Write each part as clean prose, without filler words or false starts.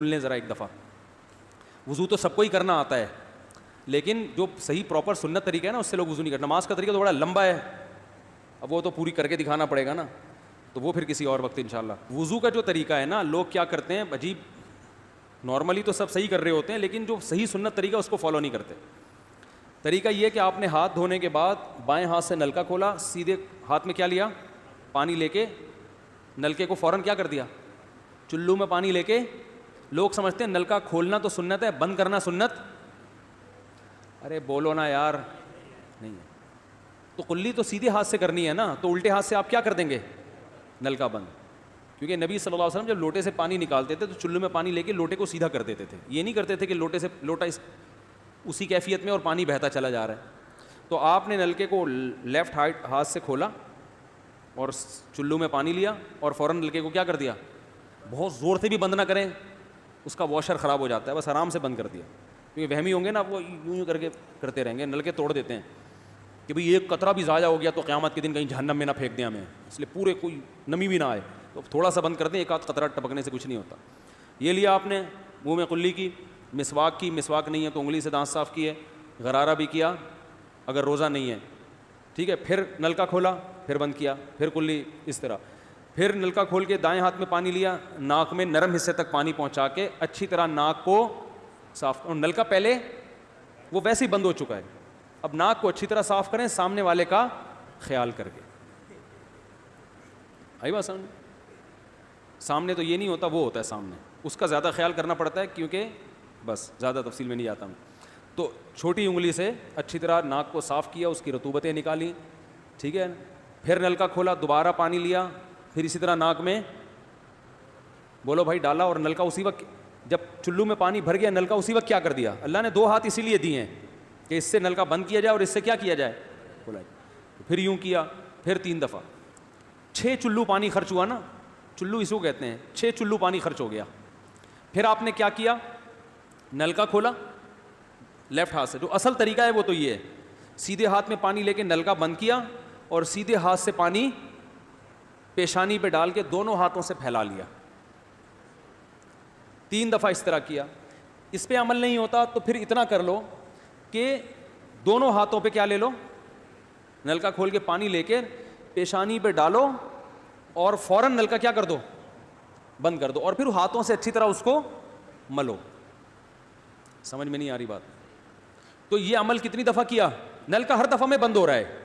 لیں ذرا ایک دفعہ. وضو تو سب کو ہی کرنا آتا ہے, لیکن جو صحیح پراپر سنت طریقہ ہے نا اس سے لوگ وضو نہیں کرتے. نماز کا طریقہ تو بڑا لمبا ہے, اب وہ تو پوری کر کے دکھانا پڑے گا نا, تو وہ پھر کسی اور وقت انشاءاللہ. وضو کا جو طریقہ ہے نا, لوگ کیا کرتے ہیں عجیب, نارملی تو سب صحیح کر رہے ہوتے ہیں لیکن جو صحیح سنت طریقہ اس کو فالو نہیں کرتے. طریقہ یہ کہ آپ نے ہاتھ دھونے کے بعد بائیں ہاتھ سے نلکا کھولا, سیدھے ہاتھ میں کیا لیا, پانی لے کے نلکے کو فوراً کیا کر دیا, چلو میں پانی لے کے. لوگ سمجھتے ہیں نلکا کھولنا تو سنت ہے, بند کرنا سنت. ارے بولو نا یار, نہیں ہے. تو کلی تو سیدھے ہاتھ سے کرنی ہے نا, تو الٹے ہاتھ سے آپ کیا کر دیں گے, نلکا بند. کیونکہ نبی صلی اللہ علیہ وسلم جب لوٹے سے پانی نکالتے تھے تو چلو میں پانی لے کے لوٹے کو سیدھا کر دیتے تھے. یہ نہیں کرتے تھے کہ لوٹے سے لوٹا اسی کیفیت میں اور پانی بہتا چلا جا رہا ہے. تو آپ نے نلکے کو لیفٹ ہاتھ سے کھولا اور چلو میں پانی لیا اور فوراً نلکے کو کیا کر دیا, بہت زور سے بھی بند نہ کریں, اس کا واشر خراب ہو جاتا ہے, بس آرام سے بند کر دیا. کیونکہ وہمی ہوں گے نا, وہ یوں کر کے کرتے رہیں گے, نلکے توڑ دیتے ہیں کہ بھئی ایک قطرہ بھی ضائع ہو گیا تو قیامت کے دن کہیں جہنم میں نہ پھینک دیں ہمیں, اس لیے پورے کوئی نمی بھی نہ آئے, تو تھوڑا سا بند کر دیں, ایک آدھ قطرہ ٹپکنے سے کچھ نہیں ہوتا. یہ لیا آپ نے, منہ میں کلی کی, مسواک کی, مسواک نہیں ہے تو انگلی سے دانت صاف کیے, غرارہ بھی کیا اگر روزہ نہیں ہے, ٹھیک ہے. پھر نلکا کھولا, پھر بند کیا, پھر کلی, اس طرح. پھر نلکا کھول کے دائیں ہاتھ میں پانی لیا, ناک میں نرم حصے تک پانی پہنچا کے اچھی طرح ناک کو صاف. اور نلکا پہلے وہ ویسے ہی بند ہو چکا ہے, اب ناک کو اچھی طرح صاف کریں سامنے والے کا خیال کر کے. آئی بات سامنے, سامنے تو یہ نہیں ہوتا, وہ ہوتا ہے سامنے, اس کا زیادہ خیال کرنا پڑتا ہے کیونکہ بس زیادہ تفصیل میں نہیں جاتا میں. تو چھوٹی انگلی سے اچھی طرح ناک کو صاف کیا, اس کی رطوبتیں نکالی, ٹھیک ہے. پھر نلکا کھولا, دوبارہ پانی لیا, پھر اسی طرح ناک میں بولو بھائی ڈالا, اور نلکا اسی وقت جب چلو میں پانی بھر گیا نلکا اسی وقت کیا کر دیا. اللہ نے 2 ہاتھ اسی لیے دیے ہیں کہ اس سے نلکا بند کیا جائے اور اس سے کیا کیا جائے, کھولا جائے. پھر یوں کیا, پھر 3 دفعہ, 6 چلو پانی خرچ ہوا نا, چلو اس کو کہتے ہیں, 6 چلو پانی خرچ ہو گیا. پھر آپ نے کیا کیا, نلکا کھولا لیفٹ ہاتھ سے, جو اصل طریقہ ہے وہ تو یہ ہے, سیدھے ہاتھ میں پانی لے کے نلکا بند کیا اور سیدھے ہاتھ سے پانی پیشانی پہ ڈال کے دونوں ہاتھوں سے پھیلا لیا. 3 دفعہ اس طرح کیا. اس پہ عمل نہیں ہوتا تو پھر اتنا کر لو کہ دونوں ہاتھوں پہ کیا لے لو, نلکا کھول کے پانی لے کے پیشانی پہ ڈالو اور فوراً نلکا کیا کر دو, بند کر دو, اور پھر ہاتھوں سے اچھی طرح اس کو ملو. سمجھ میں نہیں آ رہی بات؟ تو یہ عمل کتنی دفعہ کیا, نلکا ہر دفعہ میں بند ہو رہا ہے.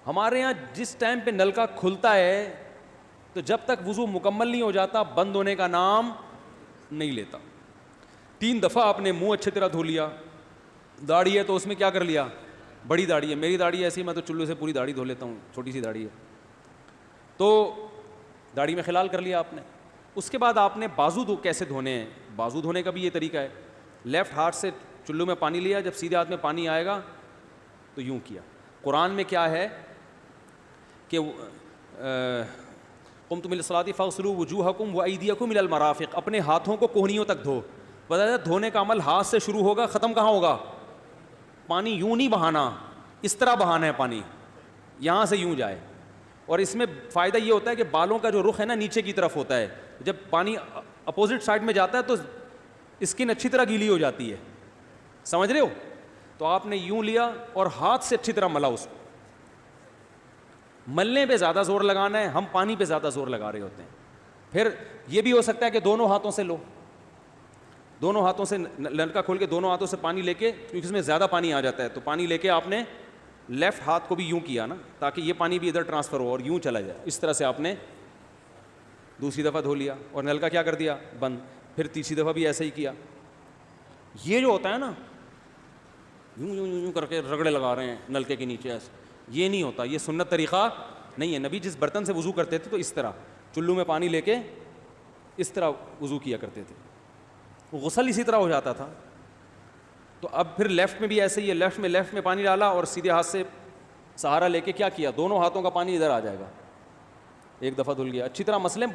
ہمارے یہاں جس ٹائم پہ نلکا کھلتا ہے تو جب تک وضو مکمل نہیں ہو جاتا بند ہونے کا نام نہیں لیتا. 3 دفعہ آپ نے منہ اچھی طرح دھو لیا. داڑھی ہے تو اس میں کیا کر لیا, بڑی داڑھی ہے, میری داڑھی ایسی, میں تو چلو سے پوری داڑھی دھو لیتا ہوں, چھوٹی سی داڑھی ہے, تو داڑھی میں خلال کر لیا آپ نے. اس کے بعد آپ نے بازو کیسے دھونے ہیں, بازو دھونے کا بھی یہ طریقہ ہے. لیفٹ ہاتھ سے چلو میں پانی لیا, جب سیدھے ہاتھ میں پانی آئے گا تو یوں کیا. قرآن میں کیا ہے کہ قمتم الی الصلاۃ فاغسلوا وجوہکم وایدیکم الی المرافق, اپنے ہاتھوں کو کوہنیوں تک دھو. بتایا دھونے کا عمل ہاتھ سے شروع ہوگا, ختم کہاں ہوگا, پانی یوں نہیں بہانا, اس طرح بہانا ہے پانی, یہاں سے یوں جائے. اور اس میں فائدہ یہ ہوتا ہے کہ بالوں کا جو رخ ہے نا نیچے کی طرف ہوتا ہے, جب پانی اپوزٹ سائڈ میں جاتا ہے تو اسکن اچھی طرح گیلی ہو جاتی ہے, سمجھ رہے ہو. تو آپ نے یوں لیا اور ہاتھ سے اچھی طرح ملا اس کو. ملنے پہ زیادہ زور لگانا ہے, ہم پانی پہ زیادہ زور لگا رہے ہوتے ہیں. پھر یہ بھی ہو سکتا ہے کہ دونوں ہاتھوں سے لو, دونوں ہاتھوں سے نلکا کھول کے دونوں ہاتھوں سے پانی لے کے, کیونکہ اس میں زیادہ پانی آ جاتا ہے, تو پانی لے کے آپ نے لیفٹ ہاتھ کو بھی یوں کیا نا تاکہ یہ پانی بھی ادھر ٹرانسفر ہو اور یوں چلا جائے. اس طرح سے آپ نے دوسری دفعہ دھو لیا اور نلکا کیا کر دیا, بند. پھر تیسری دفعہ بھی ایسے ہی کیا. یہ جو ہوتا ہے نا یوں یوں یوں کر کے رگڑے لگا رہے ہیں نلکے کے نیچے, ایسے یہ نہیں ہوتا, یہ سنت طریقہ نہیں ہے. نبی جس برتن سے وضو کرتے تھے تو اس طرح چلو میں پانی لے کے اس طرح وضو کیا کرتے تھے, غسل اسی طرح ہو جاتا تھا. تو اب پھر لیفٹ میں بھی ایسے ہی ہے, لیفٹ میں پانی ڈالا اور سیدھے ہاتھ سے سہارا لے کے کیا کیا, دونوں ہاتھوں کا پانی ادھر آ جائے گا. 1 دفعہ دھل گیا, اچھی طرح مسئلے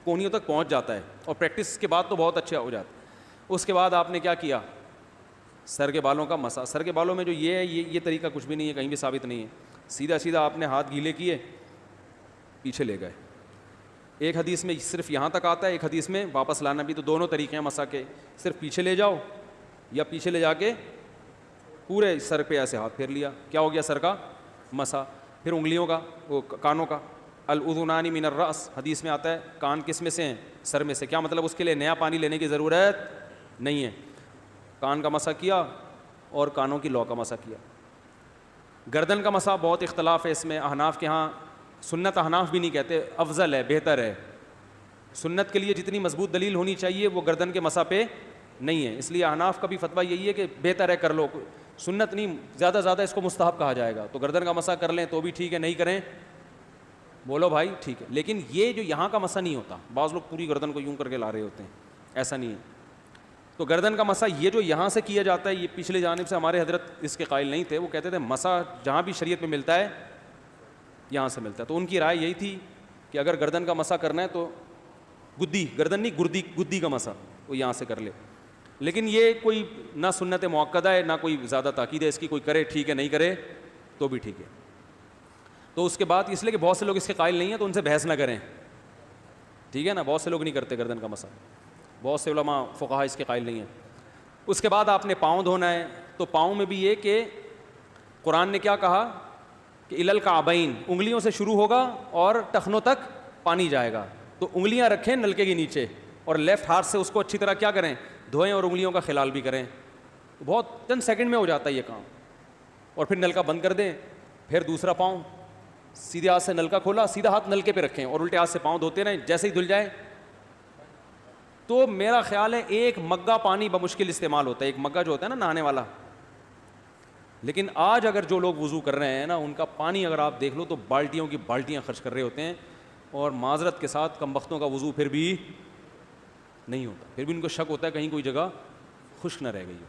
کونیوں تک پہنچ جاتا ہے, اور پریکٹس کے بعد تو بہت اچھا ہو جاتا ہے. اس کے بعد آپ نے کیا کیا, سر کے بالوں کا مسا. سر کے بالوں میں جو یہ ہے یہ طریقہ کچھ بھی نہیں ہے, کہیں بھی ثابت نہیں ہے. سیدھا سیدھا آپ نے ہاتھ گیلے کیے, پیچھے لے گئے, ایک حدیث میں صرف یہاں تک آتا ہے, ایک حدیث میں واپس لانا بھی. تو دونوں طریقے ہیں مسح کے, صرف پیچھے لے جاؤ یا پیچھے لے جا کے پورے سر پہ ایسے ہاتھ پھیر لیا, کیا ہو گیا سر کا مسح. پھر انگلیوں کا, وہ کانوں کا, الاذنان من الراس, حدیث میں آتا ہے کان کس میں سے ہیں, سر میں سے. کیا مطلب اس کے لیے نیا پانی لینے کی ضرورت نہیں ہے. کان کا مسح کیا اور کانوں کی لو کا مسح کیا. گردن کا مسح بہت اختلاف ہے اس میں. احناف کے ہاں سنت, احناف بھی نہیں کہتے, افضل ہے, بہتر ہے. سنت کے لیے جتنی مضبوط دلیل ہونی چاہیے وہ گردن کے مسح پہ نہیں ہے, اس لیے احناف کا بھی فتویٰ یہی ہے کہ بہتر ہے کر لو, سنت نہیں, زیادہ زیادہ اس کو مستحب کہا جائے گا. تو گردن کا مسح کر لیں تو بھی ٹھیک ہے, نہیں کریں بولو بھائی ٹھیک ہے. لیکن یہ جو یہاں کا مسح نہیں ہوتا, بعض لوگ پوری گردن کو یوں کر کے لا رہے ہوتے ہیں, ایسا نہیں ہے. تو گردن کا مسح یہ جو یہاں سے کیا جاتا ہے, یہ پچھلے جانب سے ہمارے حضرت اس کے قائل نہیں تھے, وہ کہتے تھے مسح جہاں بھی شریعت میں ملتا ہے یہاں سے ملتا ہے. تو ان کی رائے یہی تھی کہ اگر گردن کا مسح کرنا ہے تو گدی, گردن نہیں گدی کا مسح وہ یہاں سے کر لے. لیکن یہ کوئی نہ سنت مؤکدہ ہے نہ کوئی زیادہ تاکید ہے اس کی, کوئی کرے ٹھیک ہے, نہیں کرے تو بھی ٹھیک ہے. تو اس کے بعد اس لیے کہ بہت سے لوگ اس کے قائل نہیں ہیں تو ان سے بحث نہ کریں, ٹھیک ہے نا. بہت سے لوگ نہیں کرتے گردن کا مسح, بہت سے علماء فقہاء اس کے قائل نہیں ہیں. اس کے بعد آپ نے پاؤں دھونا ہے. تو پاؤں میں بھی یہ کہ قرآن نے کیا کہا کہ الی الکعبین, انگلیوں سے شروع ہوگا اور ٹخنوں تک پانی جائے گا. تو انگلیاں رکھیں نلکے کے نیچے اور لیفٹ ہاتھ سے اس کو اچھی طرح کیا کریں, دھوئیں اور انگلیوں کا خلال بھی کریں. بہت چند سیکنڈ میں ہو جاتا ہے یہ کام. اور پھر نلکا بند کر دیں. پھر دوسرا پاؤں سیدھے ہاتھ سے نلکا کھولا, سیدھا ہاتھ نلکے پہ رکھیں اور الٹے ہاتھ سے پاؤں دھوتے رہیں, جیسے ہی دھل جائے. تو میرا خیال ہے ایک مگا پانی بمشکل استعمال ہوتا ہے, ایک مگا جو ہوتا ہے نا نہانے والا. لیکن آج اگر جو لوگ وضو کر رہے ہیں نا, ان کا پانی اگر آپ دیکھ لو تو بالٹیوں کی بالٹیاں خرچ کر رہے ہوتے ہیں, اور معذرت کے ساتھ کم بختوں کا وضو پھر بھی نہیں ہوتا. پھر بھی ان کو شک ہوتا ہے کہیں کوئی جگہ خشک نہ رہ گئی ہو.